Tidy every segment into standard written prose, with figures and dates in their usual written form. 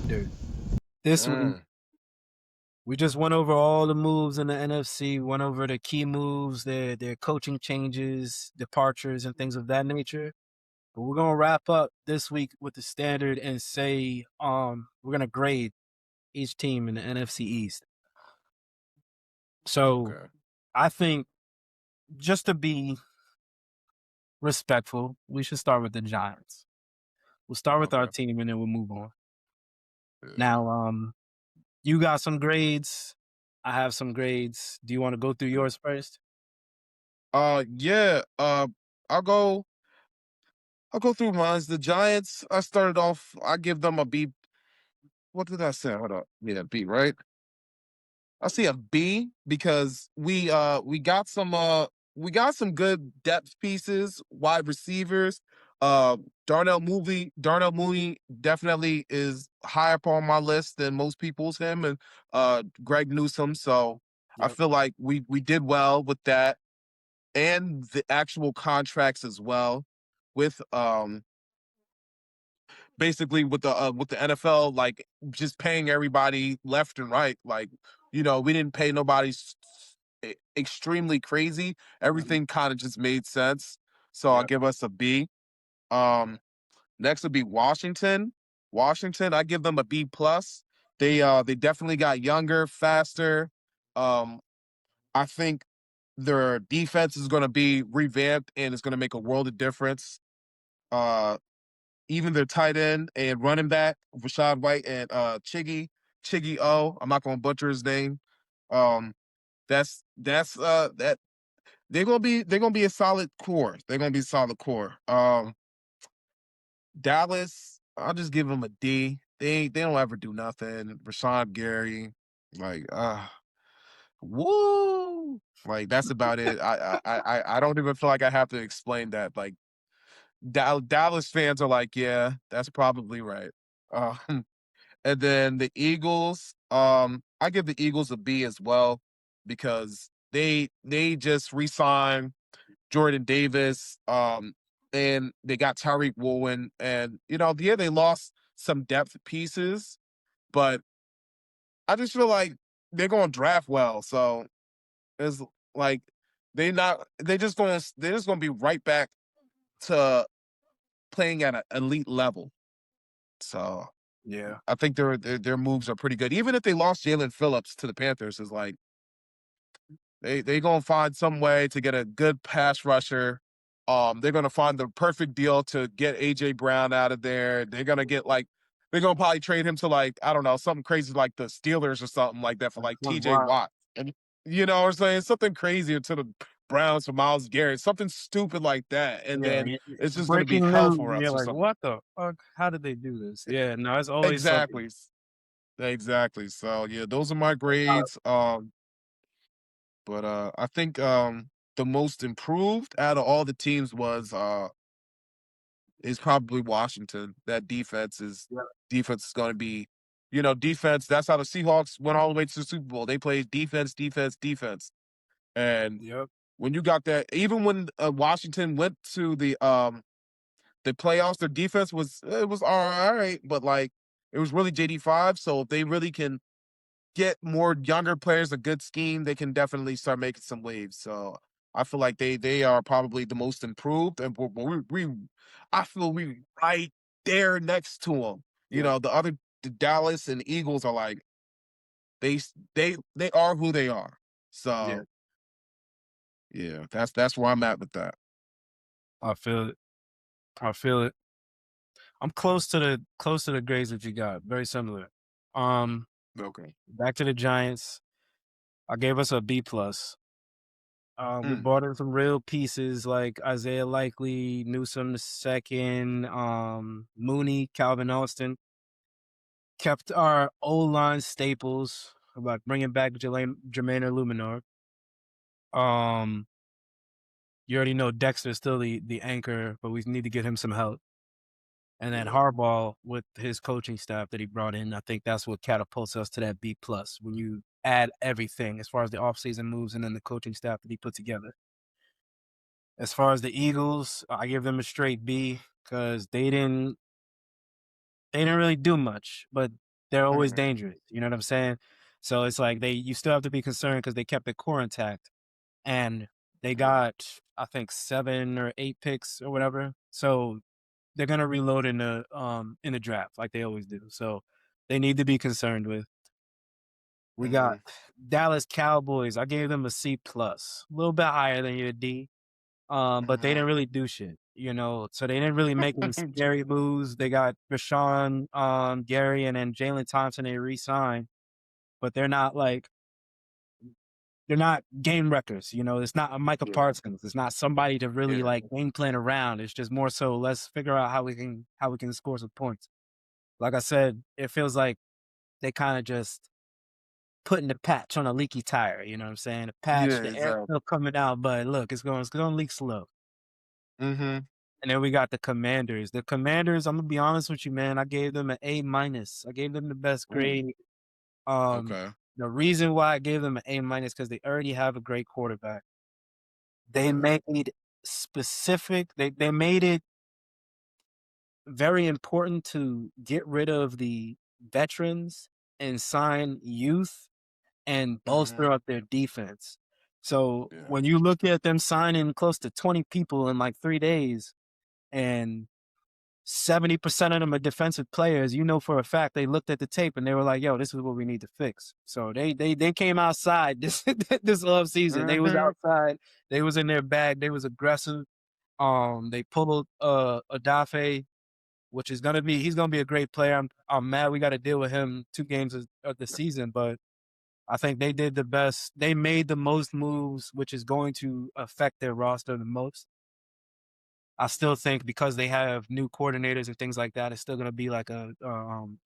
Dude, this week Mm, we just went over all the moves in the NFC, went over the key moves, their coaching changes, departures, and things of that nature. But we're gonna wrap up this week with the standard and say we're gonna grade each team in the NFC East. So okay. I think just to be respectful, we should start with the Giants. We'll start with our Okay. team and then we'll move on. Yeah. Now, you got some grades. I have some grades. Do you want to go through Yeah. yours first? Yeah. I'll go. I'll go through mine. The Giants. I started off. I give them a B. What did I say? Hold up. Yeah, B. Right. I see a B because we got some good depth pieces, wide receivers. Uh, Darnell Mooney definitely is high up on my list than most people's. Him and Greg Newsome. So I Yep. feel like we did well with that and the actual contracts as well with basically with the NFL like just paying everybody left and right. Like, we didn't pay nobody extremely crazy. Mhm. Everything kind of just made sense. So I'll Yep. give us a B. Um Next would be Washington. Washington, I give them a B plus. They definitely got younger, faster. Um I think their defense is going to be revamped and it's going to make a world of difference. Uh Even their tight end and running back, Rashad White and Chiggy O. I'm not gonna butcher his name. Um that they're gonna be a solid core. They're gonna be a solid core. Dallas, I'll just give them a D. They don't ever do nothing. Rashawn Gary, like woo. Like that's about it. I don't even feel like I have to explain that. Like Dallas fans are like, yeah, that's probably right. Um, and then the Eagles, I give the Eagles a B as well because they just re-signed Jordan Davis, and they got Tyreek Woolen, and yeah, they lost some depth pieces, but I just feel like they're going to draft well, so it's like they're just going to be right back to playing at an elite level. So Yeah. I think their moves are pretty good. Even if they lost Jalen Phillips to the Panthers, is like they gonna find some way to get a good pass rusher. They're gonna find the perfect deal to get AJ Brown out of there. They're gonna probably trade him to like I don't know something crazy like the Steelers or something like that for like That's TJ wild. Watt, and what I'm saying something crazier to the Browns for Miles Garrett, something stupid like that, and Yeah. then it's just gonna be Breaking hell news. for And you're us or like, something. what the fuck? How did they do this? Yeah. No, it's always something. Exactly. Exactly. So yeah, those are my Uh, grades. But I think the most improved out of all the teams is probably Washington. That yeah. defense is going to be, defense. That's how the Seahawks went all the way to the Super Bowl. They played defense, defense, defense, and Yep. when you got that, even when Washington went to the playoffs, their defense was all right, but like it was really JD5. So if they really can get more younger players, a good scheme, they can definitely start making some waves. So I feel like they are probably the most improved, and I feel we right there next to them. Yep. The Dallas and Eagles are like they are who they are. Yeah. So yeah, that's where I'm at with that. I feel it. I feel it. I'm close to the grades that you got. Very similar. Um, Okay. Back to the Giants. I gave us a B plus. We Mm, brought in some real pieces like Isaiah Likely, Newsome the second, Mooney, Calvin Austin. Kept our O-line staples, like bringing back Jermaine Illuminor. Um, you already know Dexter's still the anchor, but we need to get him some help. And then yeah. Harbaugh with his coaching staff that he brought in, I think that's what catapults us to that B plus when you add everything as far as the offseason moves and then the coaching staff that he put together. As far as the Eagles, I give them a straight B because they didn't. they didn't really do much, but they're always Mhm. dangerous. You know what I'm saying? So it's like you still have to be concerned because they kept the core intact, and they Yeah. got I think 7 or 8 picks or whatever. So they're gonna reload in the draft like they always do. So they need to be concerned with. We got Mhm. Dallas Cowboys. I gave them a C plus, a little bit higher than your D. But they didn't Mhm. really do shit, you know. So they didn't really make any scary moves. They got Rashawn, Gary, and then Jalen Thompson. They re-signed, but they're not game wreckers. You know, it's not a Micah Yeah. Parsons. It's not somebody to really Yeah. like game plan around. It's just more so let's figure out how we can score some points. Like I said, it feels like they kind of just putting the patch on a leaky tire. You know what I'm saying? The Yeah, patch, the air exactly. still coming out, but look, it's gonna leak slow. Mhm. And then we got the Commanders. The Commanders, I'm gonna be honest with you, man. I gave them an A minus. I gave them the best Ooh, grade. Um, okay. the reason why I gave them an A minus because they already have a great quarterback. They Mhm. made specific. They made it very important to get rid of the veterans and sign youth and bolster Mhm. up their defense. So Yeah. when you look at them signing close to 20 people in like 3 days and 70% of them are defensive players, you know for a fact they looked at the tape and they were like, "Yo, this is what we need to fix." So they came outside this off season. They was Mhm. outside. They was in their bag. They was aggressive. They pulled Adafe, which is gonna be he's gonna be a great player. I'm mad we got to deal with him 2 games of the season, but I think they did the best. They made the most moves, which is going to affect their roster the most. I still think because they have new coordinators and things like that, it's still gonna be like a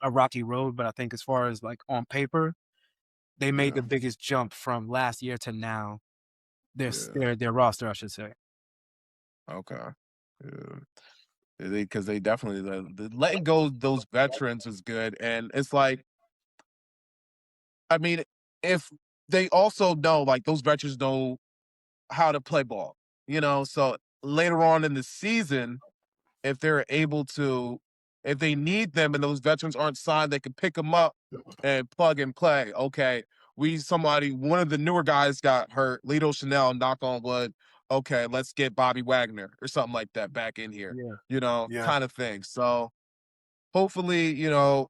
rocky road. But I think as far as like on paper, they made the Yeah. biggest jump from last year to now. Yeah. Their roster, I should say. Okay. Yeah. Because they definitely the letting go of those veterans is good, and it's like, I mean, if they also know, like, those veterans know how to play ball, so later on in the season, if they're able to, if they need them and those veterans aren't signed, they can pick them up and plug and play. Okay, one of the newer guys got hurt, Lito Chanel, knock on wood. Okay, let's get Bobby Wagner or something like that back in here, Yeah, yeah. kind of thing. So hopefully,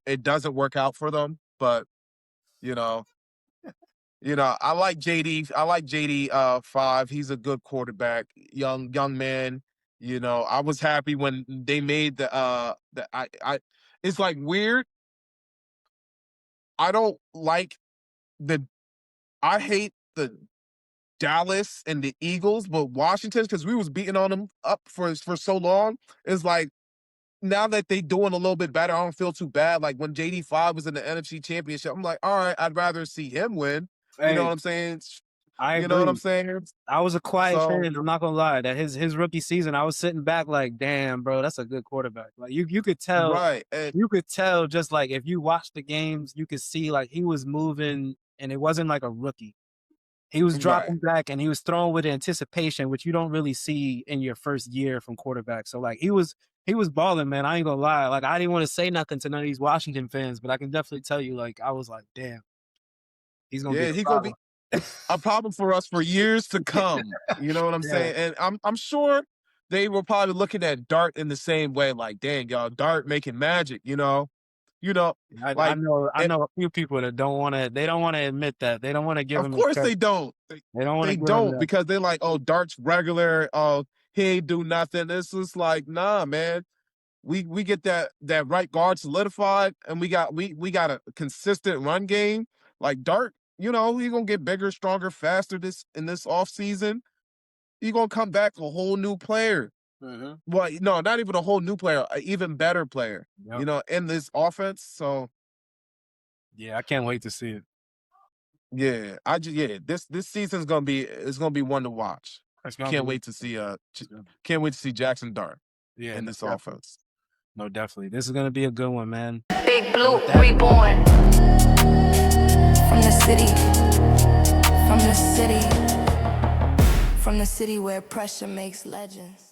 it doesn't work out for them, but you know, I like JD. I like JD 5. He's a good quarterback, young man. I was happy when they made the I it's like weird. I don't like the I hate the Dallas and the Eagles, but Washington, because we was beating on them up for so long. It's like now that they doing a little bit better, I don't feel too bad. Like when JD 5 was in the NFC Championship, I'm like, all right, I'd rather see him win. You know Hey, what I'm saying? I You know what I'm agree. saying? I was a quiet So fan. I'm not gonna lie. That his rookie season, I was sitting back like, damn, bro, that's a good quarterback. Like you could tell, right, and just like if you watch the games, you could see like he was moving, and it wasn't like a rookie. He was right, dropping back and he was throwing with anticipation, which you don't really see in your first year from quarterback. So like he was balling, man. I ain't gonna lie. Like I didn't want to say nothing to none of these Washington fans, but I can definitely tell you, like I was like, damn, he's gonna be yeah, a he gonna be problem. a problem for us for years to come. You know what I'm Yeah, saying? And I'm sure they were probably looking at Dart in the same way, like, dang, y'all, Dart making magic. You know, I like, know I it, know a few people that don't want to. They don't want to admit that. They don't want to give of him his course credit. they don't. They don't want to They give him don't that. because they're like, oh, Dart's regular. Oh, he ain't do nothing. It's just like, nah, man. We get that right guard solidified, and we got a consistent run game. Like Dart, he's gonna get bigger, stronger, faster this off season. He's gonna come back a whole new player. Mhm. Well, no, not even a whole new player, an even better player. Yep. In this offense. So Yeah, I can't wait to see it. yeah, this season's gonna be one to watch. It's gonna Can't be. wait to see It's gonna be can't wait to see Jackson Dart yeah, in no, this definitely. offense. No, definitely. This is gonna be a good one, man. Big And Blue with that, reborn from the city, from the city, from the city where pressure makes legends.